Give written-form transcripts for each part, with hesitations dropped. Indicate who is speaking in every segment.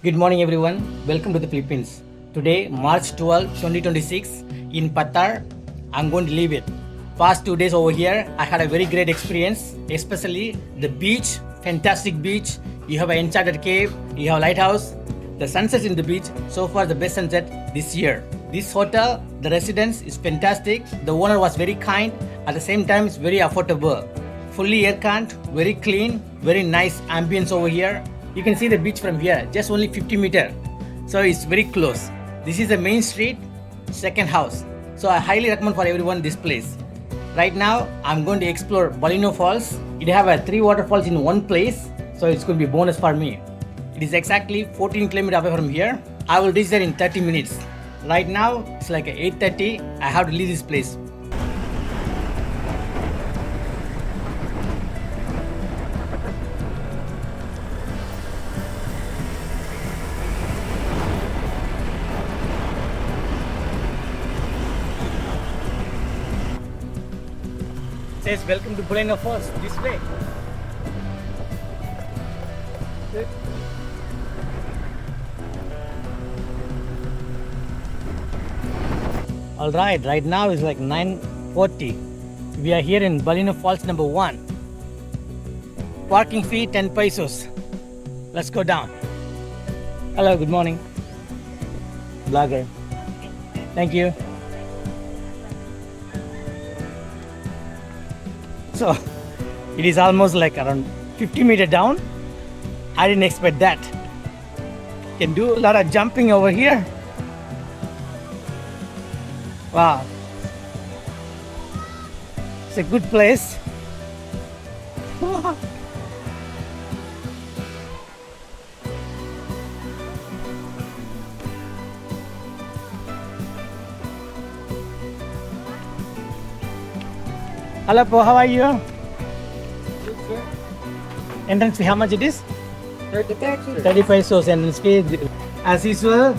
Speaker 1: Good morning everyone. Welcome to the Philippines. Today, March 12, 2026 in Patar, I'm going to leave it. Past 2 days over here, I had a very great experience, especially the beach, fantastic beach. You have an enchanted cave, you have a lighthouse, the sunsets in the beach, so far the best sunset this year. This hotel, the residence is fantastic. The owner was very kind, at the same time it's very affordable. Fully air-conned, very clean, very nice ambience over here. You can see the beach from here, just only 50 meters. So it's very close. This is the main street, second house. So I highly recommend for everyone this place. Right now, I'm going to explore Bolinao Falls. It have 3 waterfalls in one place, so it's going to be a bonus for me. It is exactly 14 kilometers away from here. I will reach there in 30 minutes. Right now, it's like 8:30. I have to leave this place. Says welcome to Bolinao Falls, this way. Alright, right now it's like 9:40. We are here in Bolinao Falls number 1. Parking fee 10 pesos. Let's go down. Hello, good morning. Vlogger. Thank you. So, it is almost like around 50 meters down. I didn't expect that. Can do a lot of jumping over here. Wow. It's a good place. Hello po, how are you?
Speaker 2: Good, sir.
Speaker 1: Entrance fee, how much it is?
Speaker 2: 30 pesos.
Speaker 1: 30 pesos entrance fee. As usual,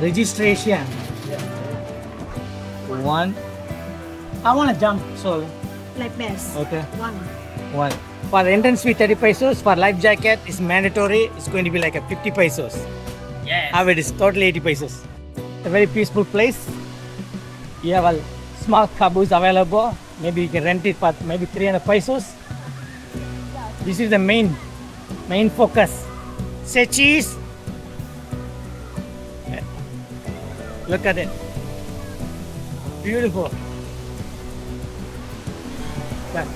Speaker 1: registration. One. I want to jump, so.
Speaker 3: Like this.
Speaker 1: Okay.
Speaker 3: One.
Speaker 1: For the entrance fee, 30 pesos. For life jacket, it's mandatory. It's going to be like a 50 pesos.
Speaker 2: Yes.
Speaker 1: How it is totally 80 pesos. A very peaceful place. You have a small caboose available. Maybe you can rent it for maybe 300 pesos. This is the main focus. Say cheese. Look at it. Beautiful. Yeah.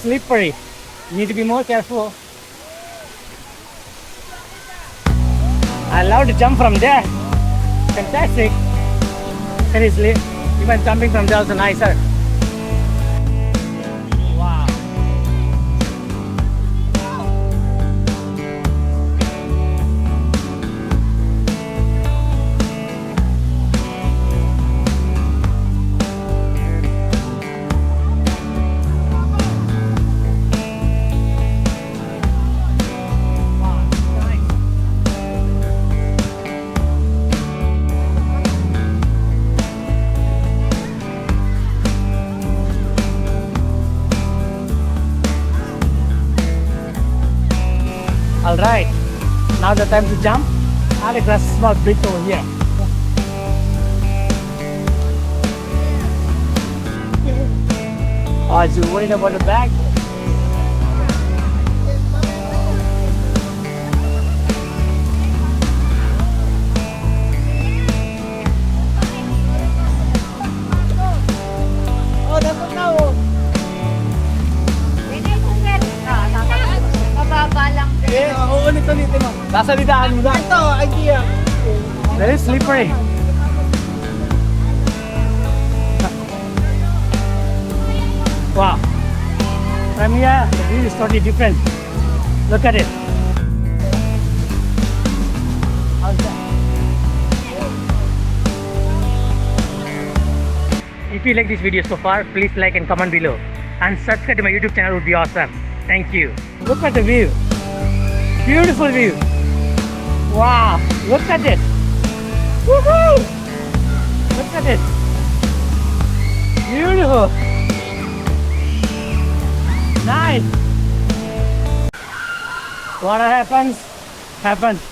Speaker 1: Slippery. You need to be more careful. I love to jump from there. Fantastic. Seriously, even jumping from there is nicer. Wow. Alright, now the time to jump. I'll cross a small bridge over here. Oh, you worried about the bag? Oh, dapat na oh.
Speaker 3: Pwede po, sir. Mababa lang.
Speaker 2: Oo, nito mo.
Speaker 1: Nasalitaan mo na.
Speaker 2: Ito, idea.
Speaker 1: Very slippery. Wow. From here, the view is totally different. Look at it. How's that? If you like this video so far, please like and comment below. And subscribe to my YouTube channel would be awesome. Thank you. Look at the view. Beautiful view. Wow. Look at it. Woohoo! Look at it. Beautiful. Nice. What happens? Happens.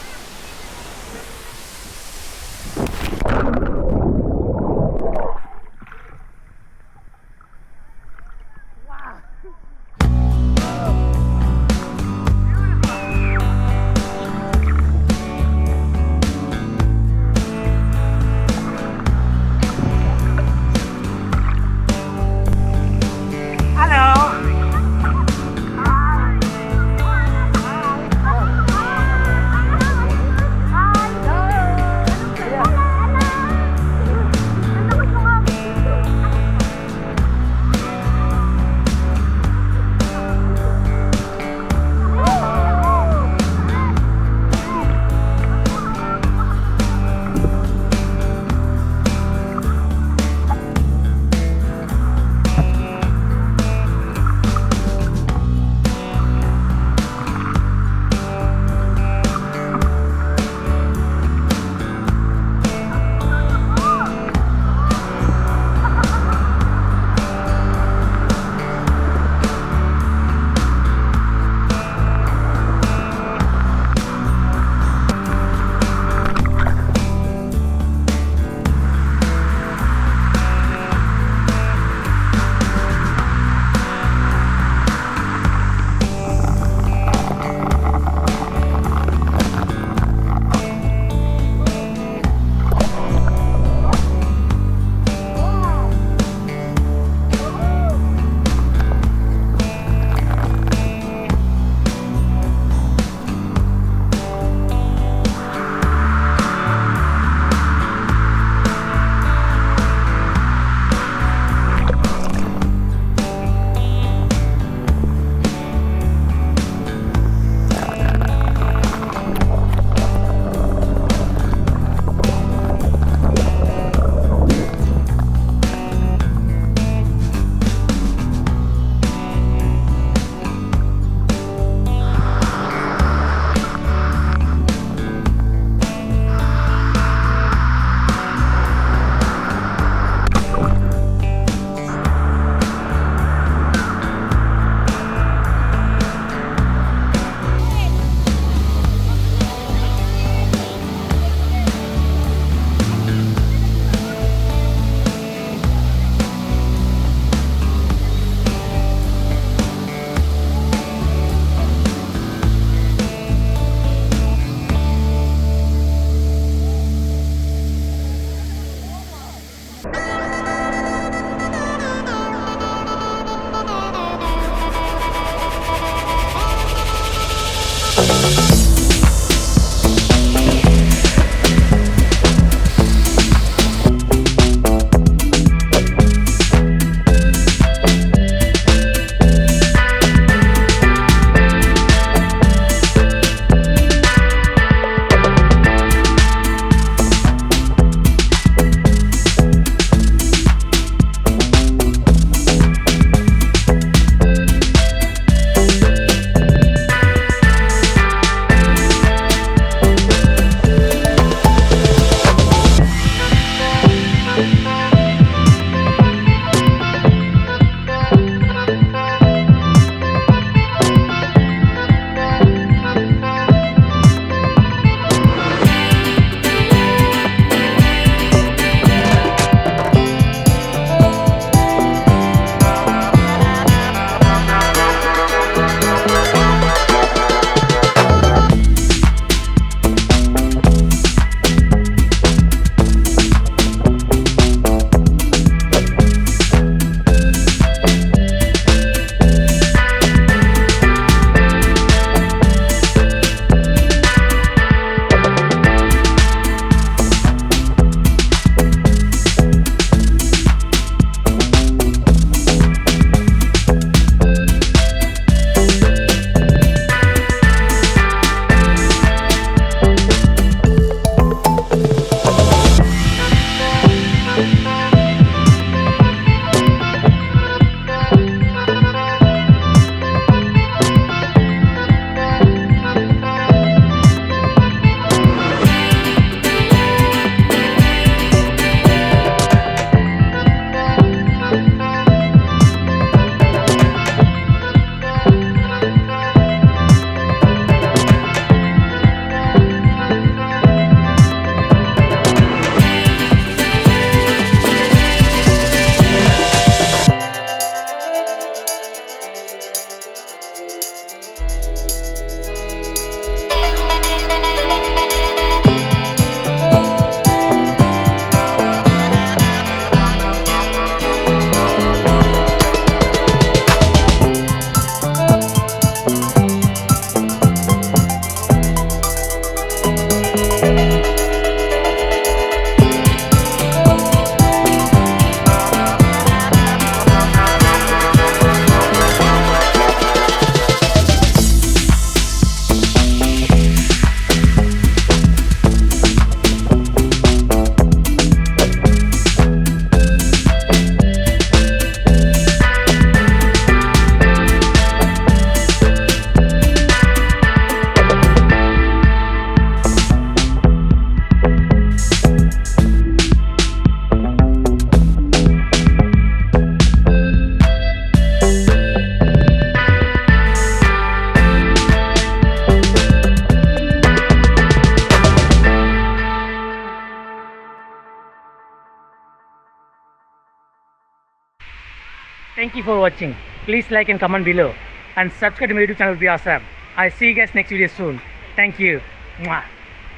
Speaker 1: Thank you for watching. Please like and comment below. And subscribe to my YouTube channel. Will be awesome. I'll see you guys next video soon. Thank you. Mwah.